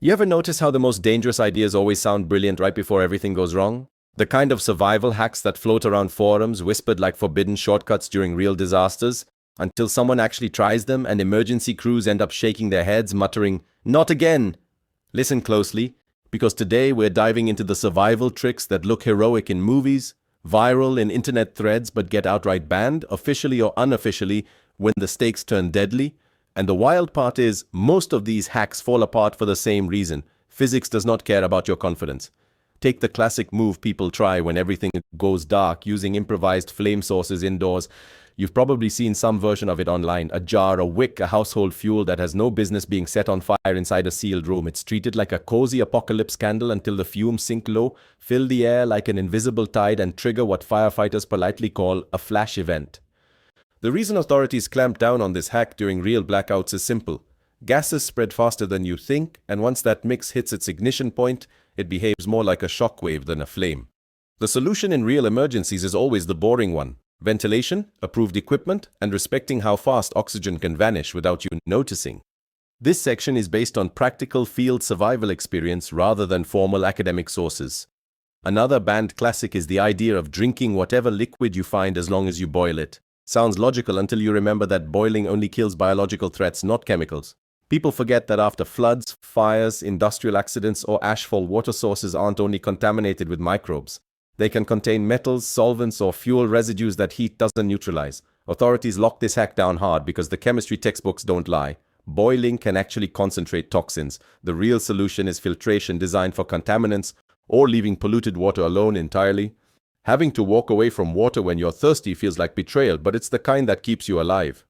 You ever notice how the most dangerous ideas always sound brilliant right before everything goes wrong? The kind of survival hacks that float around forums, whispered like forbidden shortcuts during real disasters, until someone actually tries them and emergency crews end up shaking their heads, muttering, "Not again!" Listen closely, because today we're diving into the survival tricks that look heroic in movies, viral in internet threads but get outright banned, officially or unofficially, when the stakes turn deadly. And the wild part is, most of these hacks fall apart for the same reason. Physics does not care about your confidence. Take the classic move people try when everything goes dark, using improvised flame sources indoors. You've probably seen some version of it online. A jar, a wick, a household fuel that has no business being set on fire inside a sealed room. It's treated like a cozy apocalypse candle until the fumes sink low, fill the air like an invisible tide, and trigger what firefighters politely call a flash event. The reason authorities clamp down on this hack during real blackouts is simple. Gases spread faster than you think, and once that mix hits its ignition point, it behaves more like a shockwave than a flame. The solution in real emergencies is always the boring one. Ventilation, approved equipment, and respecting how fast oxygen can vanish without you noticing. This section is based on practical field survival experience rather than formal academic sources. Another banned classic is the idea of drinking whatever liquid you find as long as you boil it. Sounds logical until you remember that boiling only kills biological threats, not chemicals. People forget that after floods, fires, industrial accidents, or ashfall, water sources aren't only contaminated with microbes. They can contain metals, solvents, or fuel residues that heat doesn't neutralize. Authorities lock this hack down hard because the chemistry textbooks don't lie. Boiling can actually concentrate toxins. The real solution is filtration designed for contaminants or leaving polluted water alone entirely. Having to walk away from water when you're thirsty feels like betrayal, but it's the kind that keeps you alive.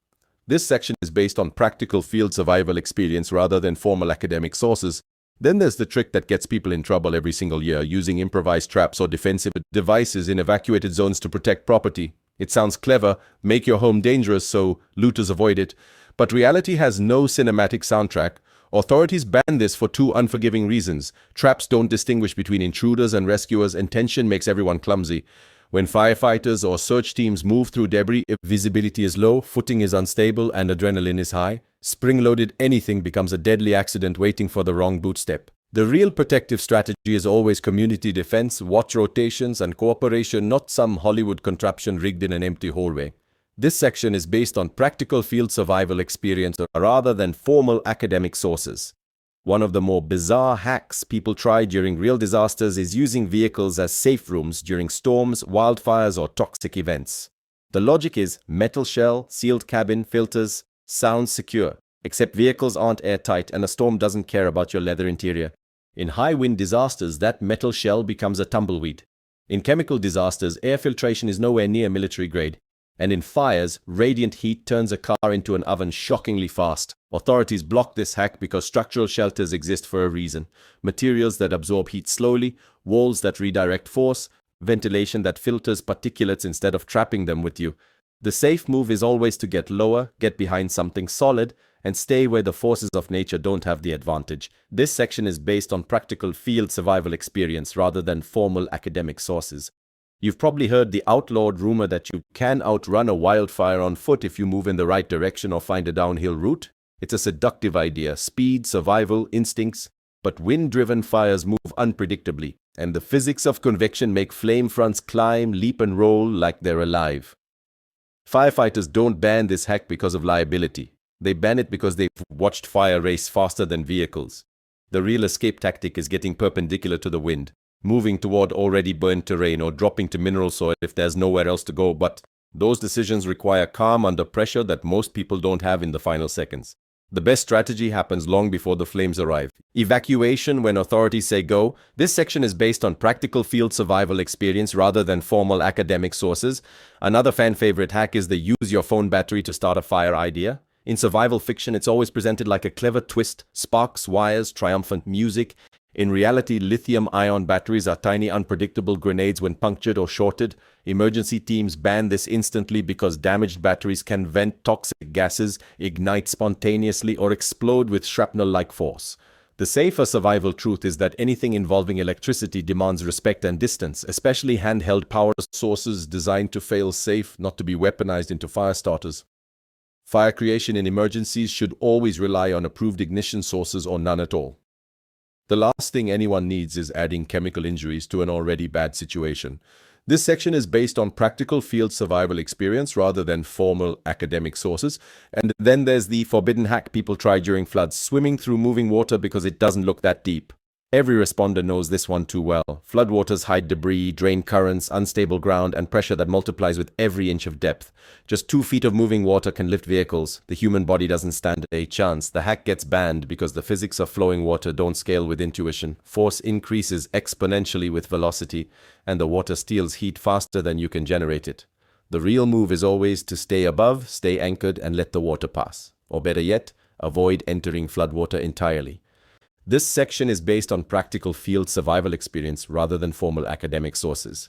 This section is based on practical field survival experience rather than formal academic sources. Then there's the trick that gets people in trouble every single year, using improvised traps or defensive devices in evacuated zones to protect property. It sounds clever, make your home dangerous so looters avoid it, but reality has no cinematic soundtrack. Authorities ban this for two unforgiving reasons. Traps don't distinguish between intruders and rescuers, and tension makes everyone clumsy. When firefighters or search teams move through debris, if visibility is low, footing is unstable, and adrenaline is high, spring-loaded anything becomes a deadly accident waiting for the wrong boot step. The real protective strategy is always community defense, watch rotations, and cooperation, not some Hollywood contraption rigged in an empty hallway. This section is based on practical field survival experience rather than formal academic sources. One of the more bizarre hacks people try during real disasters is using vehicles as safe rooms during storms, wildfires, or toxic events. The logic is metal shell, sealed cabin, filters, sounds secure. Except vehicles aren't airtight and a storm doesn't care about your leather interior. In high-wind disasters, that metal shell becomes a tumbleweed. In chemical disasters, air filtration is nowhere near military grade. And in fires, radiant heat turns a car into an oven shockingly fast. Authorities block this hack because structural shelters exist for a reason. Materials that absorb heat slowly, walls that redirect force, ventilation that filters particulates instead of trapping them with you. The safe move is always to get lower, get behind something solid, and stay where the forces of nature don't have the advantage. This section is based on practical field survival experience rather than formal academic sources. You've probably heard the outlawed rumor that you can outrun a wildfire on foot if you move in the right direction or find a downhill route. It's a seductive idea, speed, survival, instincts, but wind-driven fires move unpredictably, and the physics of convection make flame fronts climb, leap and roll like they're alive. Firefighters don't ban this hack because of liability. They ban it because they've watched fire race faster than vehicles. The real escape tactic is getting perpendicular to the wind, moving toward already burned terrain, or dropping to mineral soil if there's nowhere else to go, but those decisions require calm under pressure that most people don't have in the final seconds. The best strategy happens long before the flames arrive. Evacuation when authorities say go. This section is based on practical field survival experience rather than formal academic sources. Another fan favorite hack is the use your phone battery to start a fire idea. In survival fiction, it's always presented like a clever twist, sparks, wires, triumphant music. In reality, lithium-ion batteries are tiny, unpredictable grenades when punctured or shorted. Emergency teams ban this instantly because damaged batteries can vent toxic gases, ignite spontaneously, or explode with shrapnel-like force. The safer survival truth is that anything involving electricity demands respect and distance, especially handheld power sources designed to fail safe, not to be weaponized into fire starters. Fire creation in emergencies should always rely on approved ignition sources or none at all. The last thing anyone needs is adding chemical injuries to an already bad situation. This section is based on practical field survival experience rather than formal academic sources. And then there's the forbidden hack people try during floods, swimming through moving water because it doesn't look that deep. Every responder knows this one too well. Floodwaters hide debris, drain currents, unstable ground, and pressure that multiplies with every inch of depth. Just 2 feet of moving water can lift vehicles. The human body doesn't stand a chance. The hack gets banned because the physics of flowing water don't scale with intuition. Force increases exponentially with velocity, and the water steals heat faster than you can generate it. The real move is always to stay above, stay anchored, and let the water pass. Or better yet, avoid entering floodwater entirely. This section is based on practical field survival experience rather than formal academic sources.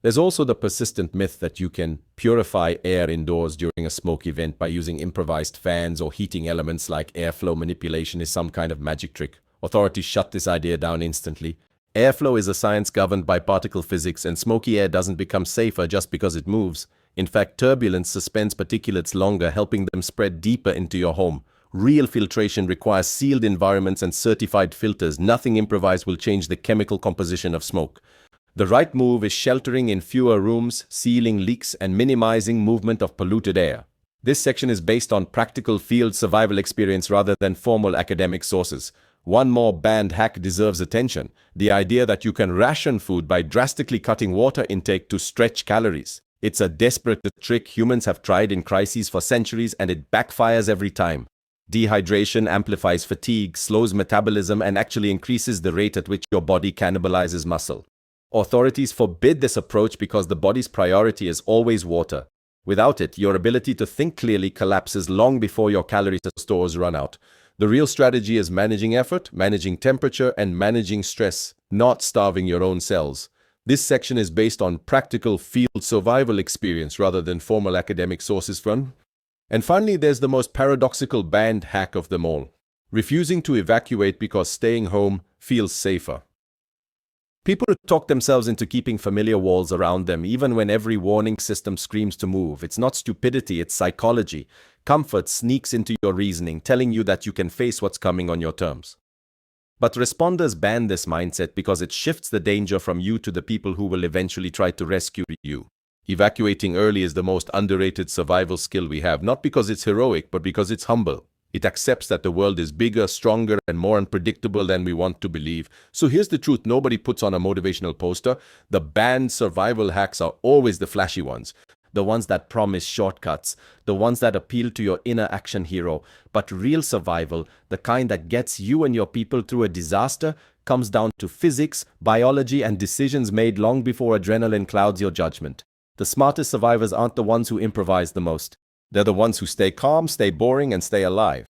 There's also the persistent myth that you can purify air indoors during a smoke event by using improvised fans or heating elements like airflow manipulation is some kind of magic trick. Authorities shut this idea down instantly. Airflow is a science governed by particle physics, and smoky air doesn't become safer just because it moves. In fact, turbulence suspends particulates longer, helping them spread deeper into your home. Real filtration requires sealed environments and certified filters. Nothing improvised will change the chemical composition of smoke. The right move is sheltering in fewer rooms, sealing leaks, and minimizing movement of polluted air. This section is based on practical field survival experience rather than formal academic sources. One more banned hack deserves attention: the idea that you can ration food by drastically cutting water intake to stretch calories. It's a desperate trick humans have tried in crises for centuries, and it backfires every time. Dehydration amplifies fatigue, slows metabolism, and actually increases the rate at which your body cannibalizes muscle. Authorities forbid this approach because the body's priority is always water. Without it, your ability to think clearly collapses long before your calorie stores run out. The real strategy is managing effort, managing temperature, and managing stress, not starving your own cells. This section is based on practical field survival experience rather than formal academic sources. And finally, there's the most paradoxical banned hack of them all: refusing to evacuate because staying home feels safer. People talk themselves into keeping familiar walls around them even when every warning system screams to move. It's not stupidity, it's psychology. Comfort sneaks into your reasoning, telling you that you can face what's coming on your terms. But responders ban this mindset because it shifts the danger from you to the people who will eventually try to rescue you. Evacuating early is the most underrated survival skill we have, not because it's heroic, but because it's humble. It accepts that the world is bigger, stronger, and more unpredictable than we want to believe. So here's the truth nobody puts on a motivational poster: the banned survival hacks are always the flashy ones. The ones that promise shortcuts, the ones that appeal to your inner action hero. But real survival, the kind that gets you and your people through a disaster, comes down to physics, biology, and decisions made long before adrenaline clouds your judgment. The smartest survivors aren't the ones who improvise the most. They're the ones who stay calm, stay boring, and stay alive.